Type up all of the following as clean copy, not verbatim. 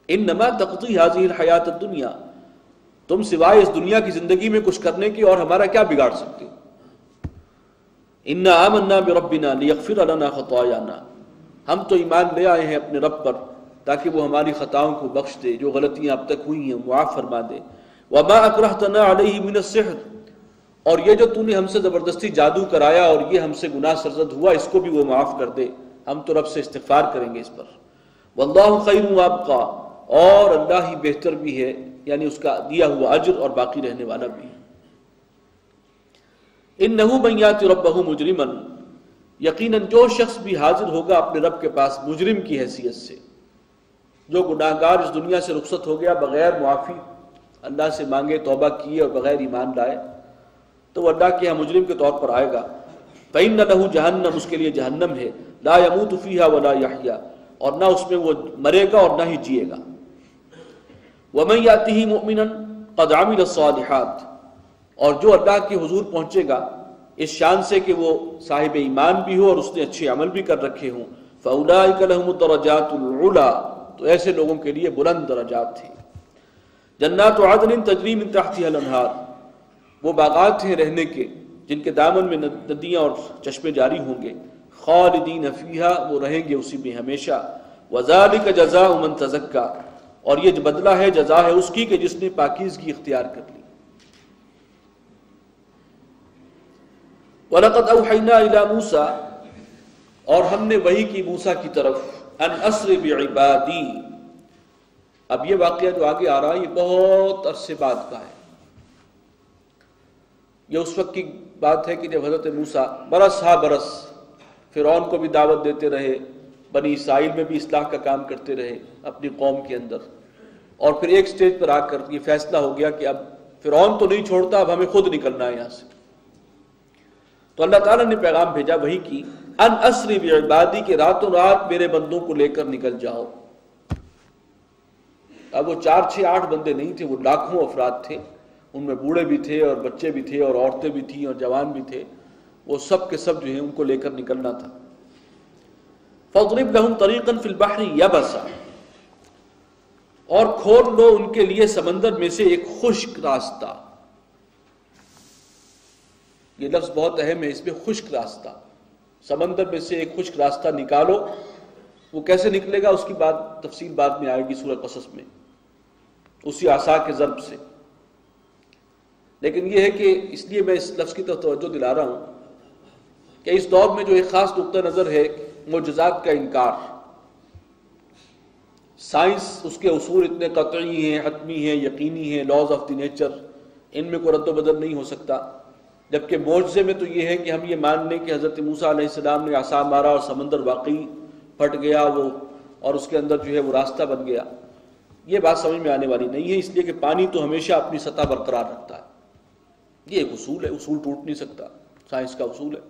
انما تقضی هذه الحیات الدنیا، تم سوائے اس دنیا کی زندگی میں کچھ کرنے کی اور ہمارا کیا بگاڑ سکتے ہو؟ انا آمنا بربنا لیغفر لنا خطایانا، ہم تو ایمان لے آئے ہیں اپنے رب پر تاکہ وہ ہماری خطاؤں کو بخش دے، جو غلطیاں اب تک ہوئی ہیں معاف فرما دے۔ وما اکرہتنا علیہ من السحر، اور یہ جو تو نے ہم سے زبردستی جادو کرایا اور یہ ہم سے گناہ سرزد ہوا، اس کو بھی وہ معاف کر دے، ہم تو رب سے استغفار کریں گے اس پر۔ واللہ خیر وابقا، اور اللہ ہی بہتر بھی ہے، یعنی اس کا دیا ہوا اجر اور باقی رہنے والا بھی ہے۔ انہ من یأتی ربہ مجرما، یقیناً جو شخص بھی حاضر ہوگا اپنے رب کے پاس مجرم کی حیثیت سے، جو گناہگار اس دنیا سے رخصت ہو گیا بغیر معافی اللہ سے مانگے، توبہ کیے اور بغیر ایمان لائے، تو وہ اللہ کے یہاں مجرم کے طور پر آئے گا۔ فإن لہ جہنم، اس کے لیے جہنم ہے، لا يموت فیہا ولا یحیا، اور نہ اس میں وہ مرے گا اور نہ ہی جیے گا۔ ومن یأتہ مؤمنا قد عمل الصالحات، اور جو اللہ کے حضور پہنچے گا اس شان سے کہ وہ صاحب ایمان بھی ہو اور اس نے اچھے عمل بھی کر رکھے ہوں، فأولئک لہم الدرجات العلی، تو ایسے لوگوں کے لیے بلند درجات ہیں۔ جنات عدن تجری من تحتها الانہار، وہ باغات ہیں رہنے کے جن کے دامن میں ندیاں اور چشمے جاری ہوں گے، خالدین فیہا، وہ رہیں گے اسی میں ہمیشہ۔ وذالک جزاء من تزکا، اور یہ بدلہ ہے، جزا ہے اس کی کہ جس نے پاکیزگی اختیار کر لی۔ وَلَقَدْ أَوْحَيْنَا إِلَى مُوسَىٰ، اور ہم نے وحی کی موسیٰ کی طرف، أَنْ أَسْرِ بِعِبَادِي۔ اب یہ واقعہ جو آگے آ رہا ہے یہ بہت عرصے بعد کا ہے، یہ اس وقت کی بات ہے کہ جب حضرت موسیٰ برس ہا برس فرعون کو بھی دعوت دیتے رہے، بنی اسرائیل میں بھی اصلاح کا کام کرتے رہے اپنی قوم کے اندر، اور پھر ایک سٹیج پر آ کر یہ فیصلہ ہو گیا کہ اب فرعون تو نہیں چھوڑتا، اب ہمیں خود نکلنا ہے یہاں سے۔ تو اللہ تعالیٰ نے پیغام بھیجا وحی کی، ان اسری بعبادی، کہ راتوں رات میرے بندوں کو لے کر نکل جاؤ۔ اب وہ 4 6 8 بندے نہیں تھے، وہ لاکھوں افراد تھے، ان میں بوڑھے بھی تھے اور بچے بھی تھے اور عورتیں بھی تھیں اور جوان بھی تھے، وہ سب کے سب جو ہیں ان کو لے کر نکلنا تھا۔ فاضرب لهم طریقا فی البحر یبسا، اور کھول لو ان کے لیے سمندر میں سے ایک خشک راستہ۔ یہ لفظ بہت اہم ہے، اس میں خشک راستہ، سمندر میں سے ایک خشک راستہ نکالو۔ وہ کیسے نکلے گا اس کی بات تفصیل بعد میں آئے گی سورہ قصص میں، اسی عصا کے ضرب سے۔ لیکن یہ ہے کہ اس لیے میں اس لفظ کی طرف توجہ دلا رہا ہوں کہ اس دور میں جو ایک خاص نقطہ نظر ہے معجزات کا انکار۔ سائنس، اس کے اصول اتنے قطعی ہیں، حتمی ہیں، یقینی ہیں، لاز آف دی نیچر، ان میں کوئی رد و بدل نہیں ہو سکتا۔ جبکہ معجزے میں تو یہ ہے کہ ہم یہ مان لیں کہ حضرت موسیٰ علیہ السلام نے عصا مارا اور سمندر واقعی پھٹ گیا وہ، اور اس کے اندر جو ہے وہ راستہ بن گیا۔ یہ بات سمجھ میں آنے والی نہیں ہے، اس لیے کہ پانی تو ہمیشہ اپنی سطح برقرار رکھتا ہے، یہ ایک اصول ہے، اصول ٹوٹ نہیں سکتا، سائنس کا اصول ہے۔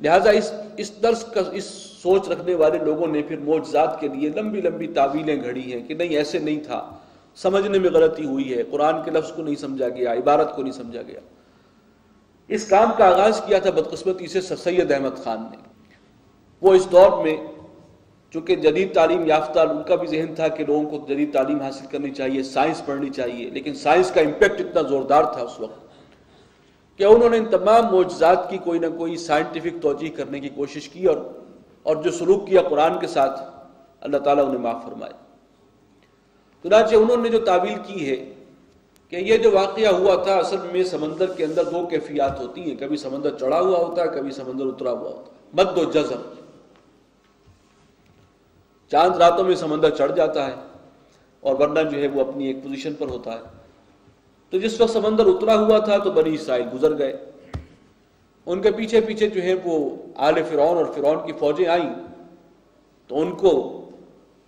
لہٰذا اس درس کا، اس سوچ رکھنے والے لوگوں نے پھر معجزات کے لیے لمبی لمبی تعویلیں گھڑی ہیں کہ نہیں ایسے نہیں تھا، سمجھنے میں غلطی ہوئی ہے، قرآن کے لفظ کو نہیں سمجھا گیا، عبارت کو نہیں سمجھا گیا۔ اس کام کا آغاز کیا تھا بدقسمتی سے سر سید احمد خان نے۔ وہ اس دور میں چونکہ جدید تعلیم یافتہ، ان کا بھی ذہن تھا کہ لوگوں کو جدید تعلیم حاصل کرنی چاہیے، سائنس پڑھنی چاہیے، لیکن سائنس کا امپیکٹ اتنا زوردار تھا اس وقت کہ انہوں نے ان تمام معجزات کی کوئی نہ کوئی سائنٹیفک توجیہ کرنے کی کوشش کی، اور جو سلوک کیا قرآن کے ساتھ اللہ تعالیٰ انہیں معاف فرمائے۔ چنانچہ انہوں نے جو تعویل کی ہے کہ یہ جو واقعہ ہوا تھا اصل میں سمندر کے اندر 2 کیفیات ہوتی ہیں، کبھی سمندر چڑھا ہوا ہوتا ہے، کبھی سمندر اترا ہوا ہوتا ہے، مد و جزر۔ چاند راتوں میں سمندر چڑھ جاتا ہے اور ورنہ جو ہے وہ اپنی ایک پوزیشن پر ہوتا ہے۔ تو جس وقت سمندر اترا ہوا تھا تو بنی اسرائیل گزر گئے، ان کے پیچھے پیچھے جو ہے وہ آل فرعون اور فرعون کی فوجیں آئیں، تو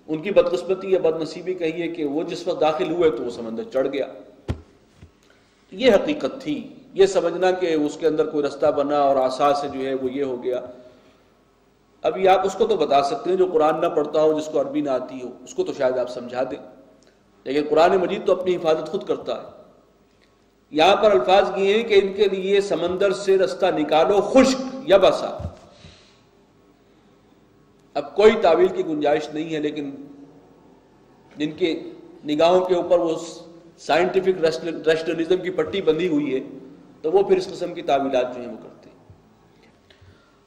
ان کی بدقسمتی یا بد نصیبی کہیے کہ وہ جس وقت داخل ہوئے تو وہ سمندر چڑھ گیا۔ یہ حقیقت تھی، یہ سمجھنا کہ اس کے اندر کوئی رستہ بنا اور عصا سے جو ہے وہ یہ ہو گیا۔ ابھی آپ اس کو تو بتا سکتے ہیں جو قرآن نہ پڑھتا ہو، جس کو عربی نہ آتی ہو، اس کو تو شاید آپ سمجھا دیں، لیکن قرآن مجید تو اپنی حفاظت خود کرتا ہے۔ یہاں پر الفاظ یہ ہیں کہ ان کے لیے سمندر سے رستہ نکالو خشک یبسا۔ اب کوئی تعویل کی گنجائش نہیں ہے، لیکن جن کے نگاہوں کے اوپر وہ سائنٹیفک ریشنلزم کی پٹی بندھی ہوئی ہے، تو وہ پھر اس قسم کی تعویلات جو ہیں وہ کرتے ہیں۔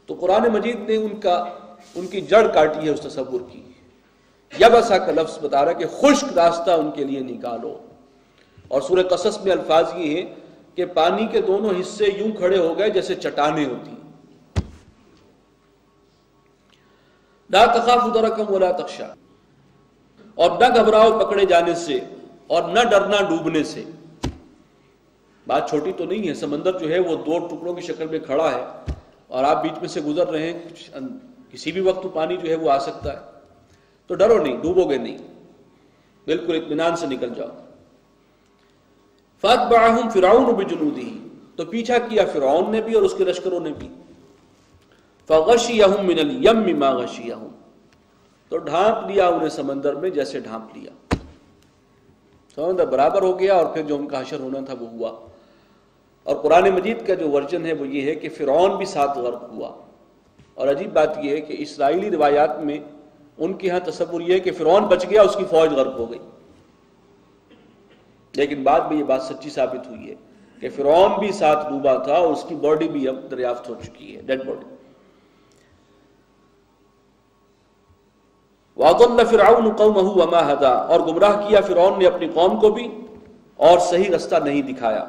تو قرآن مجید نے ان کی جڑ کاٹی ہے اس تصور کی۔ یبسا کا لفظ بتا رہا ہے کہ خشک راستہ ان کے لیے نکالو، اور سورہ قصص میں الفاظ یہ ہیں کہ پانی کے دونوں حصے یوں کھڑے ہو گئے جیسے چٹانیں ہوتی ہیں۔ لا تخافوا درکا ولا تخشا، اور نہ گھبراؤ پکڑے جانے سے اور نہ ڈرنا ڈوبنے سے۔ بات چھوٹی تو نہیں ہے، سمندر جو ہے وہ دو ٹکڑوں کی شکل میں کھڑا ہے اور آپ بیچ میں سے گزر رہے ہیں، کسی بھی وقت پانی جو ہے وہ آ سکتا ہے، تو ڈرو نہیں، ڈوبو گے نہیں، بالکل اطمینان سے نکل جاؤ۔ فَأَتْبَعَهُمْ فِرْعَوْنُ بِجُنُودِهِ، تو پیچھا کیا فرعون نے بھی اور اس کے لشکروں نے بھی۔ فَغَشِيَهُمْ مِنَ الْيَمِّ مَا غَشِيَهُمْ، تو ڈھانپ لیا انہیں سمندر میں جیسے ڈھانپ لیا، سمندر برابر ہو گیا اور پھر جو ان کا حشر ہونا تھا وہ ہوا۔ اور قرآن مجید کا جو ورژن ہے وہ یہ ہے کہ فرعون بھی ساتھ غرق ہوا۔ اور عجیب بات یہ ہے کہ اسرائیلی روایات میں ان کے ہاں تصور یہ ہے کہ فرعون بچ گیا، اس کی فوج غرق ہو گئی، لیکن بعد میں یہ بات سچی ثابت ہوئی ہے کہ فرعون بھی ساتھ ڈوبا تھا اور اس کی باڈی بھی اب دریافت ہو چکی ہے، ڈیڈ باڈی۔ وَأَضَلَّ فِرْعَوْنُ قَوْمَهُ وَمَا هَدَىٰ، اور گمراہ کیا فرعون نے اپنی قوم کو بھی اور صحیح رستہ نہیں دکھایا۔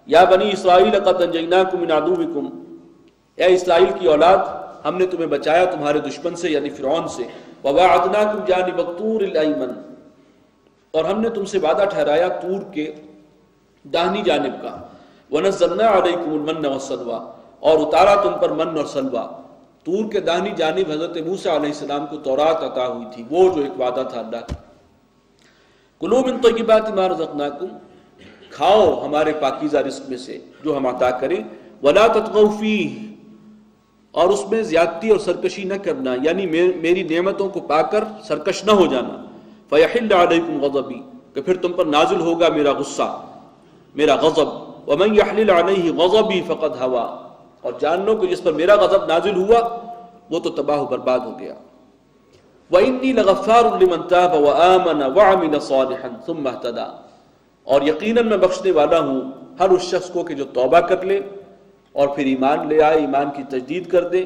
یا بنی اسرائیل قد انجیناکم من عدوکم، اے اسرائیل کی اولاد، ہم نے تمہیں بچایا تمہارے دشمن سے یعنی فرعون سے۔ وواعدناکم جانب الطور الایمن، اور ہم نے تم سے وعدہ ٹھہرایا طور کے داہنی جانب کا۔ ونزلنا علیکم المن والسلویٰ، اور اتارا تم پر من اور سلویٰ۔ طور کے داہنی جانب حضرت موسیٰ علیہ السلام کو تورات عطا ہوئی تھی، وہ جو ایک وعدہ تھا اللہ کا۔ کلوا من طیبات ما رزقناکم، کھاؤ ہمارے پاکیزہ رزق میں سے جو ہم عطا کریں۔ ولا تطغوا فیہ، اور اس میں زیادتی اور سرکشی نہ کرنا، یعنی میری نعمتوں کو پا کر سرکش نہ ہو جانا۔ فیحل علیکم غضبی، کہ پھر تم پر نازل ہوگا میرا غصہ، میرا غضب۔ ومن یحلل علیہ غضبی فقد ہوا، اور جان لو کہ جس پر میرا غضب نازل ہوا وہ تو تباہ و برباد ہو گیا۔ وانی لغفار لمن تاب وآمن وعمل صالحا ثم اهتدى، اور یقیناً میں بخشنے والا ہوں ہر اس شخص کو کہ جو توبہ کر لے اور پھر ایمان لے آئے، ایمان کی تجدید کر دے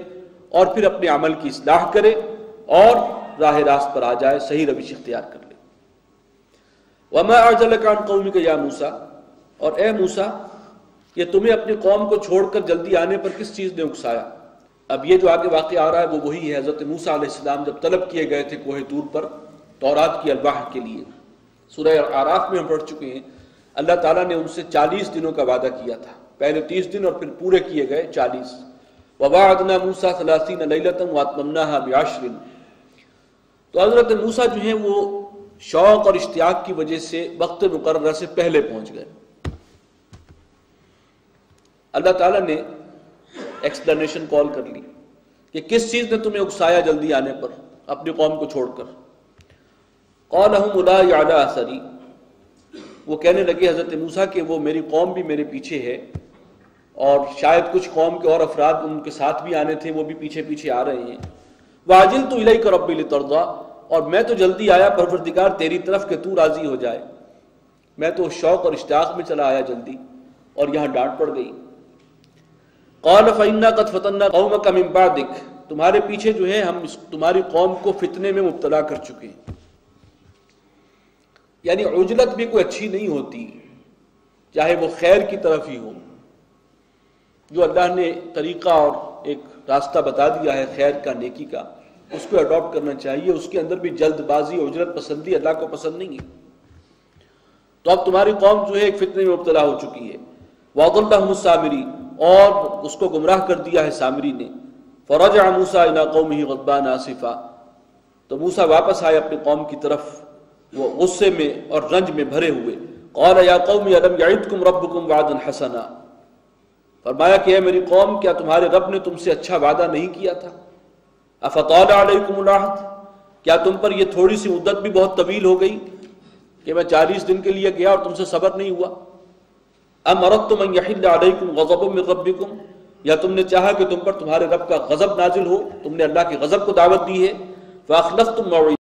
اور پھر اپنے عمل کی اصلاح کرے اور راہ راست پر آ جائے، صحیح روش اختیار کر لے۔ وما اعجلک عن قومک یا موسیٰ، اور اے موسیٰ یہ تمہیں اپنی قوم کو چھوڑ کر جلدی آنے پر کس چیز نے اکسایا؟ اب یہ جو آگے واقعہ آ رہا ہے وہ وہی ہے حضرت موسیٰ علیہ السلام جب طلب کیے گئے تھے کوہ طور پر تورات کی الواح کے لیے۔ سورہ اعراف میں ہم پڑھ چکے ہیں، اللہ تعالیٰ نے ان سے 40 دنوں کا وعدہ کیا تھا، پہلے 30 دن اور پھر پورے کیے گئے 40۔ وَوَعَدْنَا مُوسَىٰ 30 لَيْلَةً وَأَتْمَمْنَاهَا ب10۔ تو حضرت موسیٰ جو ہیں وہ شوق اور اشتیاق کی وجہ سے وقت مقررہ سے پہلے پہنچ گئے۔ اللہ تعالیٰ نے ایکسپلینیشن کال کر لی کہ کس چیز نے تمہیں اکسایا جلدی آنے پر اپنی قوم کو چھوڑ کر؟ قَالَ هُمْ أُولَٰئِكَ عَلَىٰ أَثَرِي، وہ کہنے لگے حضرت موسیٰ کہ وہ میری قوم بھی میرے پیچھے ہے، اور شاید کچھ قوم کے اور افراد ان کے ساتھ بھی آنے تھے، وہ بھی پیچھے پیچھے آ رہے ہیں۔ وَعَجِلْتُ إِلَيْكَ رَبِّي لِتَرْضَىٰ، اور میں تو جلدی آیا پروردگار تیری طرف کہ تو راضی ہو جائے، میں تو شوق اور اشتیاق میں چلا آیا جلدی، اور یہاں ڈانٹ پڑ گئی۔ قَالَ فَإِنَّا قَدْ فَتَنَّا قَوْمَكَ مِن بَعْدِكَ، تمہارے پیچھے جو ہے ہم تمہاری قوم کو فتنے میں مبتلا کر چکے ہیں۔ یعنی عجلت بھی کوئی اچھی نہیں ہوتی، چاہے وہ خیر کی طرف ہی ہو۔ جو اللہ نے طریقہ اور ایک راستہ بتا دیا ہے خیر کا، نیکی کا، اس کو اڈاپٹ کرنا چاہیے۔ اس کے اندر بھی جلد بازی، عجلت پسندی اللہ کو پسند نہیں ہے۔ تو اب تمہاری قوم جو ہے ایک فتنے میں مبتلا ہو چکی ہے۔ وَأَضَلَّهُمُ السَّامِرِي، اور اس کو گمراہ کر دیا ہے سامری نے۔ فَرَجَعَ مُوسَىٰ إِلَىٰ قَوْمِهِ غَضْبَانَ آسِفًا، تو موسیٰ واپس آئے اپنی قوم کی طرف وہ غصے میں اور رنج میں بھرے ہوئے۔ قَالَ يَا قَوْمِ أَلَمْ يَعِدْكُمْ رَبُّكُمْ وَعْدًا حَسَنًا، فرمایا کہ اے میری قوم کیا تمہارے رب نے تم سے اچھا وعدہ نہیں کیا تھا؟ أَفَطَالَ عَلَيْكُمُ الْعَهْدُ، کیا تم پر یہ تھوڑی سی مدت بھی بہت طویل ہو گئی کہ میں 40 دن کے لیے گیا اور تم سے صبر نہیں ہوا؟ أَمْ أَرَدتُّمْ أَنْ يَحِلَّ عَلَيْكُمْ غَضَبٌ مِّن رَبِّكُمْ، یا تم نے چاہا کہ تم پر تمہارے رب کا غضب نازل ہو، تم نے اللہ کے غضب کو دعوت دی ہے۔ فَأَخْلَفْتُمْ مَوْعِدِي،